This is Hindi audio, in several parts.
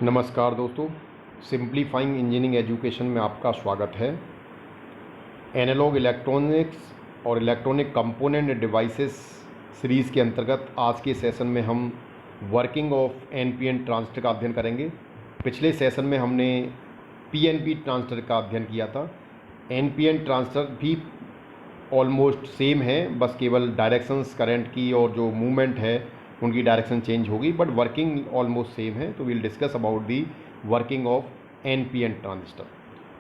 नमस्कार दोस्तों, सिंप्लीफाइंग इंजीनियरिंग एजुकेशन में आपका स्वागत है। एनालॉग इलेक्ट्रॉनिक्स और इलेक्ट्रॉनिक कंपोनेंट डिवाइसेस सीरीज़ के अंतर्गत आज के सेशन में हम वर्किंग ऑफ एनपीएन ट्रांजिस्टर का अध्ययन करेंगे। पिछले सेशन में हमने पीएनपी ट्रांजिस्टर का अध्ययन किया था। एनपीएन ट्रांजिस्टर भी ऑलमोस्ट सेम है, बस केवल डायरेक्शंस करंट की और जो मूवमेंट है उनकी डायरेक्शन चेंज होगी, बट वर्किंग ऑलमोस्ट सेम है। तो we'll discuss about the working of NPN transistor.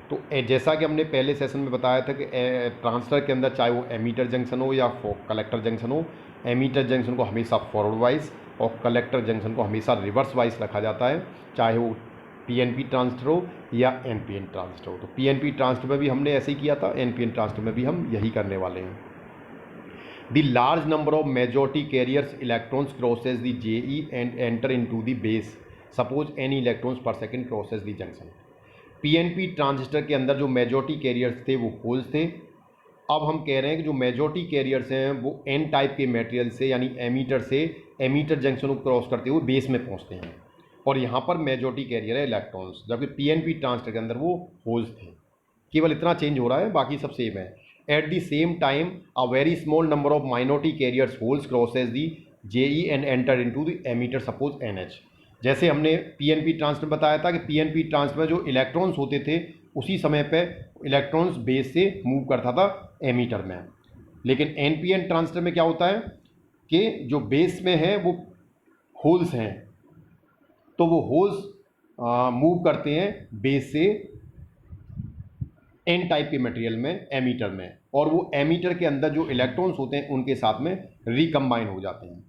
तो जैसा कि हमने पहले सेशन में बताया था कि ट्रांजिस्टर के अंदर चाहे वो एमीटर जंक्शन हो या कलेक्टर जंक्शन हो, एमीटर जंक्शन को हमेशा फॉरवर्ड वाइज और कलेक्टर जंक्शन को हमेशा रिवर्स वाइज रखा जाता है, चाहे वो पीएनपी ट्रांजिस्टर हो या एनपीएन ट्रांजिस्टर हो। तो पीएनपी ट्रांजिस्टर में भी हमने ऐसे ही किया था, एनपीएन ट्रांजिस्टर में भी हम यही करने वाले हैं। The large number of majority carriers electrons crosses the JE and enter into the base. Suppose n electrons per second crosses the junction. PNP transistor के अंदर जो मेजॉरिटी कैरियर्स थे वो होल्स थे। अब हम कह रहे हैं कि जो मेजॉरिटी कैरियर्स हैं वो n टाइप के मटेरियल से यानी एमीटर से एमीटर जंक्शन को क्रॉस करते हुए बेस में पहुंचते हैं, और यहाँ पर मेजॉरिटी कैरियर है इलेक्ट्रॉन्स, जबकि PNP ट्रांजिस्टर के अंदर वो होल्स थे। केवल इतना चेंज हो रहा है, बाकी सब सेम है। At the same time, a very small number of minority carriers holes crosses the JE and enter into the emitter, suppose NH। जैसे हमने PNP ट्रांजिस्टर बताया था कि PNP ट्रांजिस्टर में जो इलेक्ट्रॉन्स होते थे उसी समय पे इलेक्ट्रॉन्स बेस से मूव करता था एमीटर में, लेकिन NPN ट्रांजिस्टर में क्या होता है कि जो बेस में है वो होल्स हैं, तो वो होल्स मूव करते हैं बेस से एन टाइप के मटेरियल में एमीटर में, और वो एमीटर के अंदर जो इलेक्ट्रॉन्स होते हैं उनके साथ में रिकम्बाइन हो जाते हैं।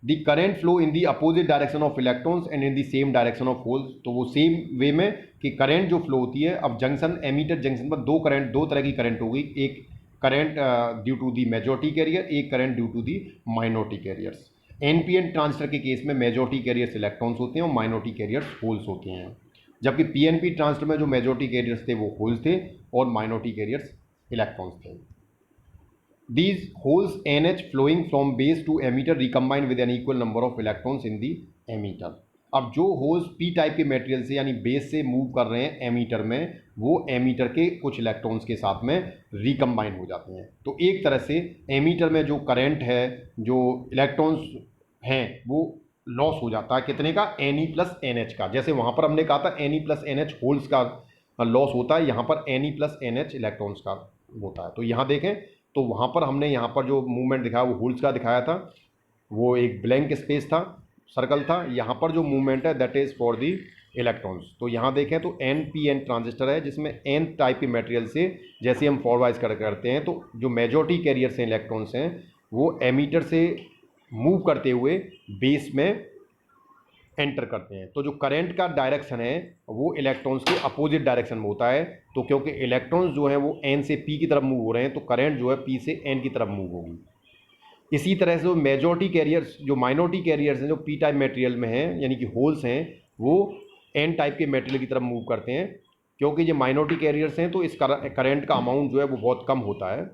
The current flow in the opposite direction of electrons and in the same direction of holes. तो वो सेम वे में कि करंट जो फ्लो होती है, अब जंक्शन एमीटर जंक्शन पर दो तरह की करंट होगी, एक current due to the majority carrier, एक current due to the minority carriers. NPN transistor के केस में मेजॉरिटी कैरियर्स इलेक्ट्रॉन्स होते हैं और माइनॉरिटी कैरियर्स होल्स होते हैं, जबकि पीएनपी ट्रांजिस्टर में जो मेजॉरिटी कैरियर्स थे वो होल्स थे और माइनॉरिटी कैरियर्स इलेक्ट्रॉन्स थे। These holes NH flowing from base to emitter recombine with an equal number of electrons in the emitter। अब जो होल्स पी टाइप के मटेरियल से यानी बेस से मूव कर रहे हैं एमीटर में, वो एमीटर के कुछ इलेक्ट्रॉन्स के साथ में रिकम्बाइन हो जाते हैं। तो एक तरह से एमीटर में जो करंट है, जो इलेक्ट्रॉन्स हैं, वो लॉस हो जाता है कितने का, Ne प्लस NH का। जैसे वहाँ पर हमने कहा था Ne प्लस NH होल्स का लॉस होता है, यहाँ पर Ne प्लस NH इलेक्ट्रॉन्स का होता है। तो यहाँ देखें तो वहाँ पर हमने यहाँ पर जो मूवमेंट दिखाया वो होल्स का दिखाया था, वो एक ब्लैंक स्पेस था, सर्कल था। यहाँ पर जो मूवमेंट है that is for the electrons. तो यहाँ देखें तो NPN ट्रांजिस्टर है जिसमें N टाइप के मटेरियल से जैसे हम फॉरवाइज करते हैं, तो जो मेजॉरिटी कैरियर्स हैं इलेक्ट्रॉन्स हैं वो एमीटर से मूव करते हुए बेस में एंटर करते हैं। तो जो करंट का डायरेक्शन है वो इलेक्ट्रॉन्स के अपोजिट डायरेक्शन में होता है। तो क्योंकि इलेक्ट्रॉन्स जो हैं वो N से P की तरफ मूव हो रहे हैं, तो करंट जो है P से N की तरफ मूव होगी। इसी तरह से जो मेजॉरिटी कैरियर्स, जो माइनॉरिटी कैरियर्स हैं जो P टाइप मटेरियल में हैं यानी कि होल्स हैं, वो N टाइप के मटेरियल की तरफ मूव करते हैं। क्योंकि ये माइनॉरिटी कैरियर्स हैं तो इस करंट का अमाउंट जो है वो बहुत कम होता है।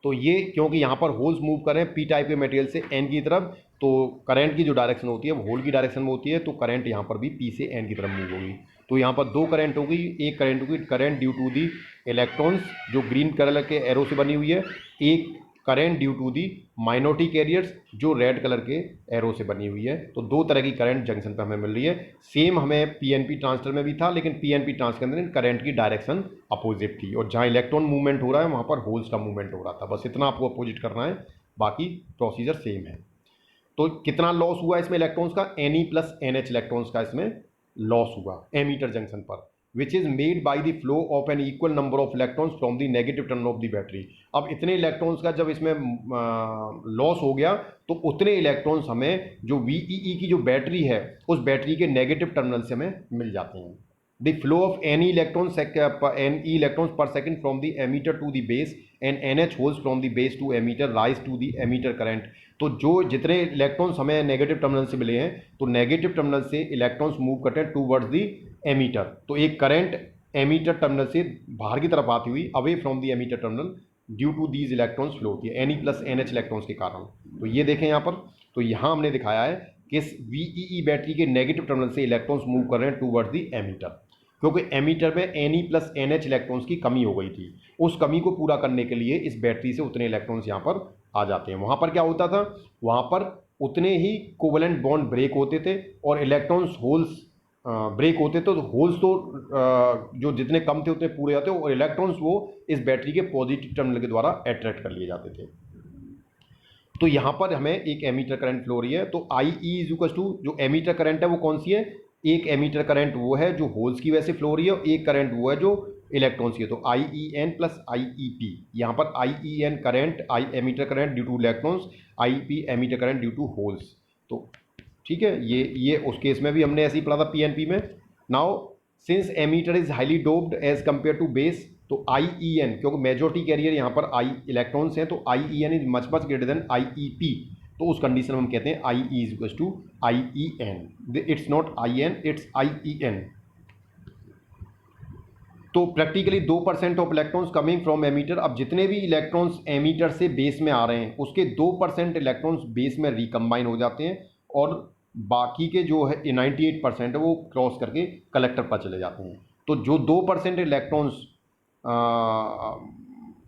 तो ये क्योंकि यहाँ पर होल्स मूव कर रहे हैं पी टाइप के मटेरियल से एन की तरफ, तो करंट की जो डायरेक्शन होती है वो होल की डायरेक्शन में होती है, तो करंट यहाँ पर भी पी से एन की तरफ मूव होगी। तो यहाँ पर दो करंट होगी, एक करंट होगी current due to the electrons जो ग्रीन कलर के एरो से बनी हुई है, एक current due to the minority carriers जो रेड कलर के एरो से बनी हुई है। तो दो तरह की करंट जंक्शन पर हमें मिल रही है। सेम हमें पीएनपी ट्रांजिस्टर में भी था, लेकिन पीएनपी ट्रांजिस्टर के अंदर करंट की डायरेक्शन अपोजिट थी, और जहाँ इलेक्ट्रॉन मूवमेंट हो रहा है वहाँ पर होल्स का मूवमेंट हो रहा था। बस इतना आपको अपोजिट करना है, बाकी प्रोसीजर सेम है। तो कितना लॉस हुआ इसमें इलेक्ट्रॉन्स का, Ne प्लस NH इलेक्ट्रॉन्स का इसमें लॉस हुआ एमीटर जंक्शन पर, which is made by the flow of an equal number of electrons from the negative terminal of the battery. अब इतने इलेक्ट्रॉन्स का जब इसमें लॉस हो गया तो उतने इलेक्ट्रॉन्स हमें जो VEE की जो बैटरी है उस बैटरी के नेगेटिव टर्मिनल से हमें मिल जाते हैं। The flow of Ne electrons per second from the emitter to the base and NH holes from the base to emitter rise to the emitter current। तो जो जितने इलेक्ट्रॉन्स हमें नेगेटिव टर्मिनल से मिले हैं, तो नेगेटिव टर्मिनल से इलेक्ट्रॉन्स मूव करते हैं टूवर्ड्स दी एमीटर। तो एक करंट एमीटर टर्मिनल से बाहर की तरफ आती हुई away from the emitter terminal due to these electrons flow होती है Ne प्लस NH इलेक्ट्रॉन्स के कारण। तो ये देखें यहाँ पर, तो यहाँ हमने दिखाया है किस VEE बैटरी के नेगेटिव टर्मिनल से इलेक्ट्रॉन्स मूव कर रहे हैं टूवर्ड्स द एमीटर, क्योंकि एमीटर में Ne+NH इलेक्ट्रॉन्स की कमी हो गई थी। उस कमी को पूरा करने के लिए इस बैटरी से उतने इलेक्ट्रॉन्स यहाँ पर आ जाते हैं। वहाँ पर क्या होता था, वहाँ पर उतने ही कोवेलेंट बॉन्ड ब्रेक होते थे और इलेक्ट्रॉन्स होल्स ब्रेक होते थे, तो होल्स तो जो जितने कम थे उतने पूरे जाते और इलेक्ट्रॉन्स वो इस बैटरी के पॉजिटिव टर्मिनल के द्वारा अट्रैक्ट कर लिए जाते थे। तो यहाँ पर हमें एक एमीटर करंट फ्लो हो रही है। तो IE इज टू जो एमीटर करंट है वो कौन सी है, एक एमीटर करंट वो है जो होल्स की वजह से फ्लो हो रही है और एक करंट वो है जो इलेक्ट्रॉन्स की है। तो IEN प्लस IEP, यहाँ पर IEN current emitter current due to electrons, IEP emitter current due to holes. तो ठीक है, ये उस केस में भी हमने ऐसे ही पढ़ा था PNP में। Now since emitter is highly doped as compare to base, तो IEN क्योंकि मेजॉरिटी कैरियर यहाँ पर I इलेक्ट्रॉन्स हैं, तो IEN is much much greater than IEP। तो उस कंडीशन में हम कहते हैं IE is equal to IEN। It's not IN, it's IEN। तो practically 2% of electrons coming from emitter. अब जितने भी इलेक्ट्रॉन्स एमीटर से बेस में आ रहे हैं उसके 2% इलेक्ट्रॉन्स बेस में रिकम्बाइन हो जाते हैं और बाकी के जो है 98% है वो क्रॉस करके कलेक्टर पर चले जाते हैं। तो जो 2% इलेक्ट्रॉन्स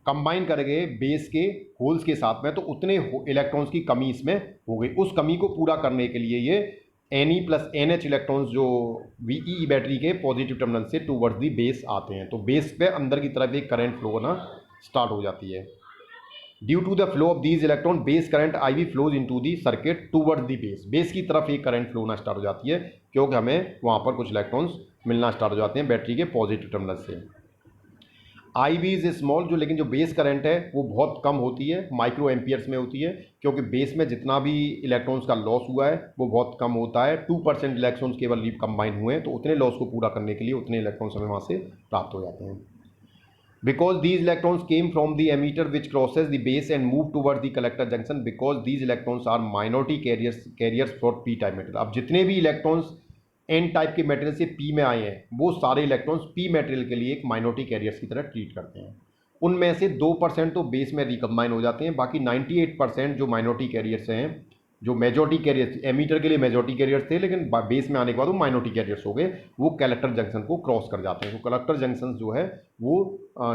कंबाइन कर गए बेस के होल्स के साथ में, तो उतने इलेक्ट्रॉन्स की कमी इसमें हो गई। उस कमी को पूरा करने के लिए ये Ne+NH इलेक्ट्रॉन्स जो VEE बैटरी के पॉजिटिव टर्मिनल से टूवर्ड्स दी बेस आते हैं, तो बेस पे अंदर की तरफ एक करंट फ्लो होना स्टार्ट हो जाती है। Due to the flow of these electron base current IV flows into the circuit towards the base. Base की तरफ एक करंट फ्लो होना स्टार्ट हो जाती है क्योंकि हमें वहाँ पर कुछ इलेक्ट्रॉन्स मिलना स्टार्ट हो जाते हैं बैटरी के पॉजिटिव टर्मिनल से। IB इज स्मॉल, जो लेकिन जो बेस करंट है वो बहुत कम होती है, माइक्रो एम्पियर्स में होती है, क्योंकि बेस में जितना भी इलेक्ट्रॉन्स का लॉस हुआ है वो बहुत कम होता है। 2% इलेक्ट्रॉन्स केवल रिकम्बाइन हुए हैं, तो उतने लॉस को पूरा करने के लिए उतने इलेक्ट्रॉन्स हमें वहाँ से प्राप्त हो जाते हैं। Because these electrons came from the emitter which crosses the base and move towards the collector junction, because these electrons are minority carriers for p type metal। अब जितने भी इलेक्ट्रॉन्स n टाइप के मेटेरियल से p में आए हैं वो सारे इलेक्ट्रॉन्स p मेटेरियल के लिए एक माइनॉरिटी कैरियर्स की तरह ट्रीट करते हैं। उनमें से 2% तो बेस में रिकम्बाइन हो जाते हैं, बाकी 98% जो माइनॉरिटी कैरियर्स हैं, जो मेजॉरिटी कैरियर्स एमीटर के लिए मेजॉरिटी कैरियर्स थे लेकिन बेस में आने के बाद वो माइनॉरिटी कैरियर्स हो गए, वो कलेक्टर जंक्शन को क्रॉस कर जाते हैं। तो कलेक्टर जंक्शन जो है वो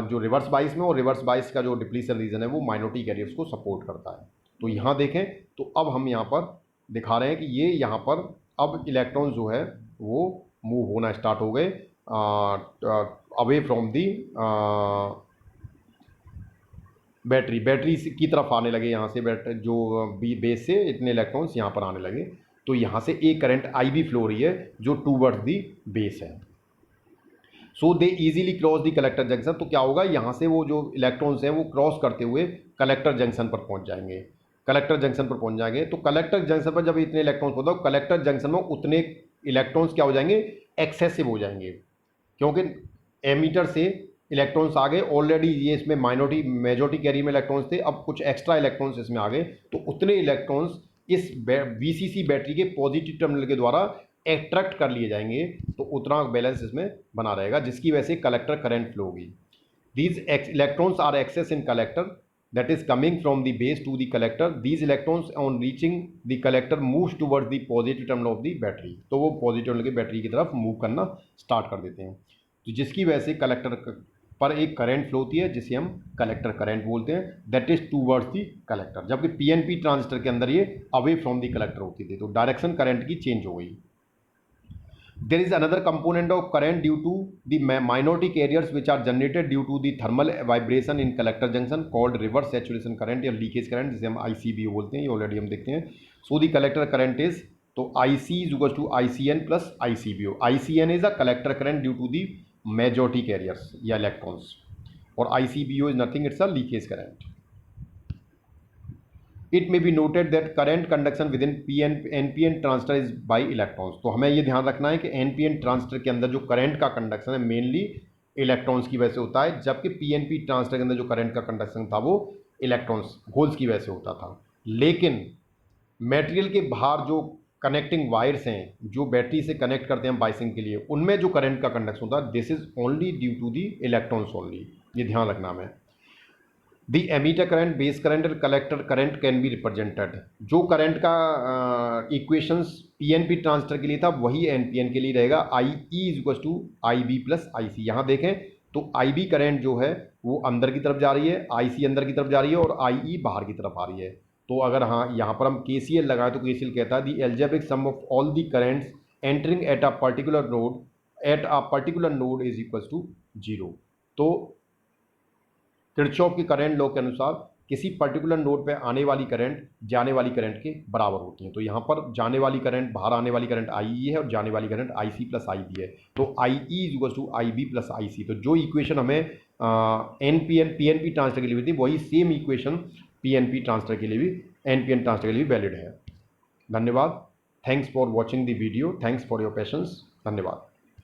जो रिवर्स बाइस में और रिवर्स बाइस का जो डिप्लीशन रीजन है वो माइनॉरिटी कैरियर्स को सपोर्ट करता है। तो यहाँ देखें तो अब हम यहाँ पर दिखा रहे हैं कि ये यहाँ पर अब इलेक्ट्रॉन जो है वो मूव होना स्टार्ट हो गए अवे फ्रॉम दी बैटरी की तरफ आने लगे। यहाँ से जो बेस से इतने इलेक्ट्रॉन्स यहाँ पर आने लगे, तो यहाँ से एक करंट IB फ्लो हो रही है जो टूवर्ड्स दी बेस है। So they easily cross the collector junction. तो क्या होगा, यहाँ से वो जो इलेक्ट्रॉन्स हैं वो क्रॉस करते हुए कलेक्टर जंक्शन पर पहुँच जाएंगे। कलेक्टर जंक्शन पर पहुँच जाएंगे तो कलेक्टर जंक्शन पर जब इतने इलेक्ट्रॉन्स होता है, कलेक्टर जंक्शन में उतने इलेक्ट्रॉन्स क्या हो जाएंगे, एक्सेसिव हो जाएंगे, क्योंकि एमीटर से इलेक्ट्रॉन्स आ गए ऑलरेडी। ये इसमें माइनॉरिटी मेजॉरिटी कैरियर में इलेक्ट्रॉन्स थे, अब कुछ एक्स्ट्रा इलेक्ट्रॉन्स इसमें आ गए, तो उतने इलेक्ट्रॉन्स इस VCC बैटरी के पॉजिटिव टर्मिनल के द्वारा अट्रैक्ट कर लिए जाएंगे, तो उतना बैलेंस इसमें बना रहेगा, जिसकी वजह से कलेक्टर करंट फ्लो होगी। These electrons are excess in collector that is coming from the base to the collector. These electrons on reaching the collector moves towards the positive terminal of the battery। तो वो पॉजिटिव टर्मिनल की बैटरी की तरफ मूव करना स्टार्ट कर देते हैं, तो जिसकी वजह से कलेक्टर पर एक करंट फ्लो होती है जिसे हम कलेक्टर करंट बोलते हैं, that is towards the collector. जबकि PNP ट्रांजिस्टर के अंदर ये अवे फ्रॉम दी कलेक्टर होती थी, तो डायरेक्शन करंट की चेंज हो गई। There is another component of current due to the minority carriers which are generated due to the thermal vibration in collector junction called reverse saturation current या लीकेज करंट, जिसे हम ICBO बोलते हैं, ये ऑलरेडी हम देखते हैं। So the collector current is, तो IC is equal to ICN plus ICBO। ICN is a collector current due to the majority carriers या इलेक्ट्रॉन्स, और ICBO is nothing, it's a leakage current. It may be noted that current conduction within NPN transistor is by electrons. तो हमें ये ध्यान रखना है कि NPN ट्रांजिस्टर के अंदर जो करंट का कंडक्शन है मेनली इलेक्ट्रॉन्स की वजह से होता है, जबकि PNP ट्रांजिस्टर के अंदर जो करंट का कंडक्शन था वो इलेक्ट्रॉन्स होल्स की वजह से होता था। लेकिन मटेरियल के बाहर जो कनेक्टिंग वायर्स हैं जो बैटरी से कनेक्ट करते हैं बाइसिंग के लिए, उनमें जो करंट का कंडक्शन होता है this is only due to the electrons only, ये ध्यान रखना हमें। The emitter current, base current और collector current can be represented. जो करंट का इक्वेशंस पीएनपी ट्रांजिस्टर के लिए था वही एनपीएन के लिए रहेगा। I E is equal to I B plus I C. यहाँ देखें तो आई बी करंट जो है वो अंदर की तरफ जा रही है, आई सी अंदर की तरफ जा रही है और आई ई बाहर की तरफ आ रही है। तो अगर हाँ यहाँ पर हम केसीएल लगाएं तो केसीएल कहता है the algebraic sum of all the currents entering at a particular node is equal to 0। तो किरचॉफ के करंट लॉ के अनुसार किसी पर्टिकुलर नोड पे आने वाली करंट जाने वाली करंट के बराबर होती है। तो यहाँ पर जाने वाली करंट, बाहर आने वाली करंट आई ई है और जाने वाली current I C plus I B है। तो I E is equal to I B plus I C. तो जो इक्वेशन हमें N P N P N P transfer के लिए भी थी वही same equation P N P transfer के लिए भी, एन पी एन ट्रांसफर के लिए भी वैलिड है। धन्यवाद। Thanks for watching the video. Thanks for your patience. धन्यवाद।